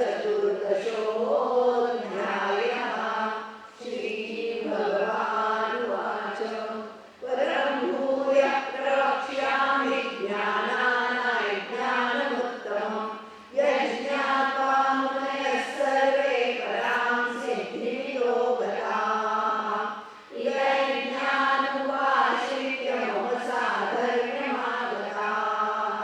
चतुर्दशोऽध्यायः। श्रीभगवानुवाच परं भूयः प्रवक्ष्यामि ज्ञानानां ज्ञानमुत्तमम् यज्ञात्वा मुनयः सर्वे परां सिद्धिमितो गताः। यज्ञानुपाश्रित्य मम साधर्म्यमागताः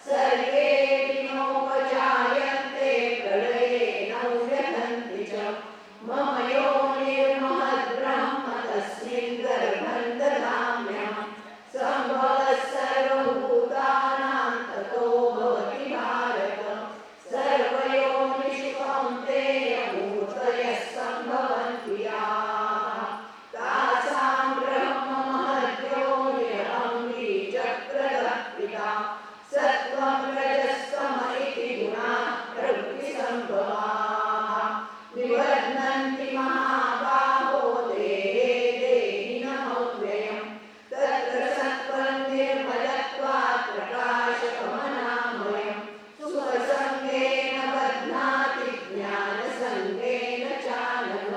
सर्वेऽपि नोपजायन्ते प्रलये न व्यथन्ति च। मम योनिर्महद्ब्रह्म तस्मिन् गर्भं दधाम्यहम्। सम्भवः सर्वभूतानां ततो भवति भारत। सर्वयोनिषु कौन्तेय मूर्तयः सम्भवन्ति याः तासां ब्रह्म महद्योनिरहं बीजप्रदः पिता। सत्त्वं रजस्तम इति गुणाः प्रकृतिसम्भवाः निबध्नन्ति महाबाहो देहे देहिनमव्ययम्। तत्र सत्त्वं निर्मलत्वात् प्रकाशकमनामयम्। सुखसङ्गेन बध्नाति ज्ञानसङ्गेन चानघ।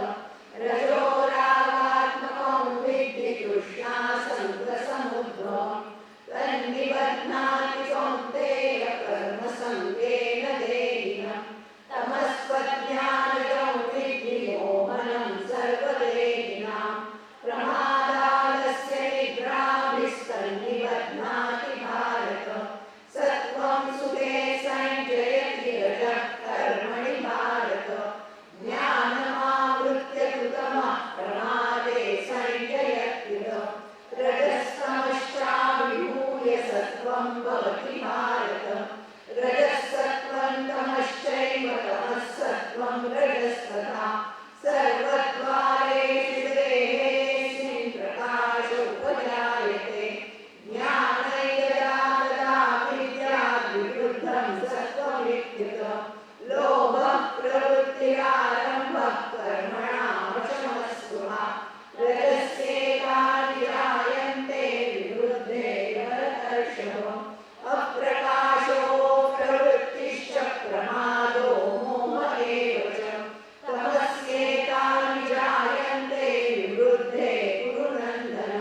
रजोरागात्मकं विद्धि तृष्णासङ्गसमुद्भवम्। तन्निबध्नाति कौन्तेय कर्मसङ्गेन देहिनम्। तमस्त्वज्ञानजं विद्धि मोहनं सर्वदेहिनां। प्रमादालस्य निद्राभिस्तन्निबध्नाति भारत। सत्त्वं सुखे सञ्जयति रजः कर्मणि भारत। ज्ञानमावृत्य कृतमः प्रमादे सञ्जयत्युत। रजस्तमश्चाभिभूय सत्त्वं भवति भारत। रजः सत्त्वं तमश्चैव तमः सत्त्वं रजस्तथा। सर्वद्वारेषु देहेऽस्मिन् प्रकाश उपजायते। ज्ञानं यदा तदा विद्यात् विवृद्धं सत्त्वमित्युत। लोभः प्रवृत्तिरारम्भः कर्मणामशमस्पृहा। रजस्येतानि जायन्ते विवृद्धे भरतर्षभ। अप्रकाशो प्रवृत्तिश्च प्रमादो मोह एव च। तमस्येतानि जायन्ते विवृद्धे कुरु नन्दन।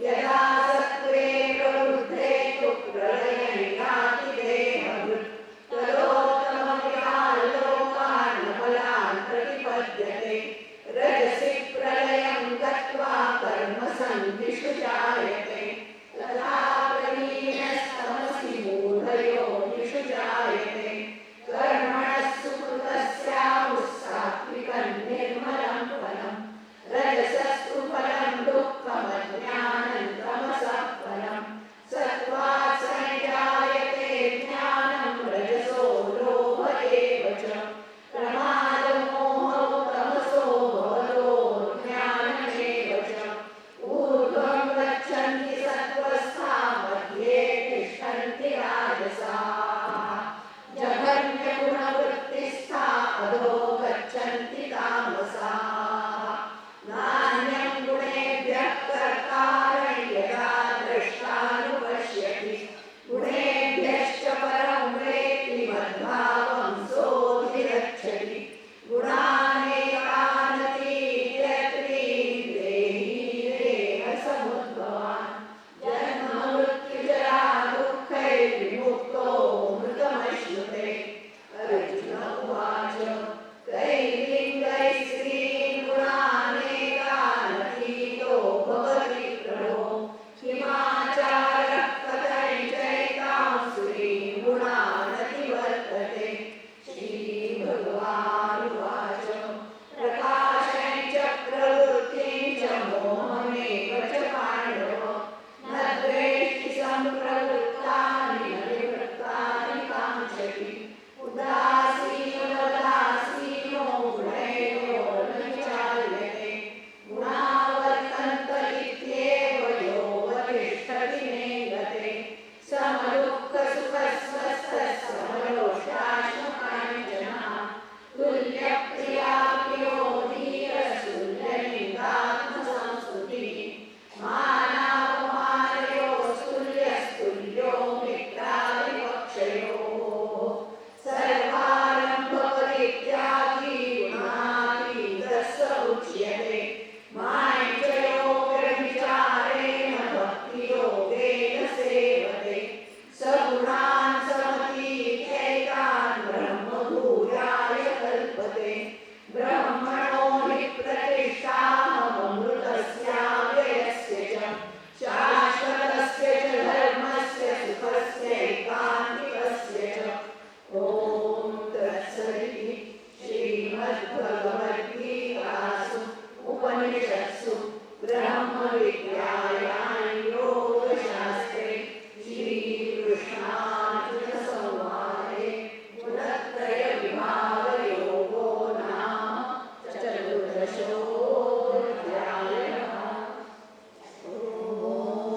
यदा सत्त्वे प्रवृद्धे तु प्रलयं याति देहभृत्। तदोत्तमविहाल्लोकान् फलान् प्रतिपद्यते। रजसि प्रलयं गत्वा कर्मसन्धिषु जायते। तथा प्रलीनस्तमसि मूढयोनिषु जायते।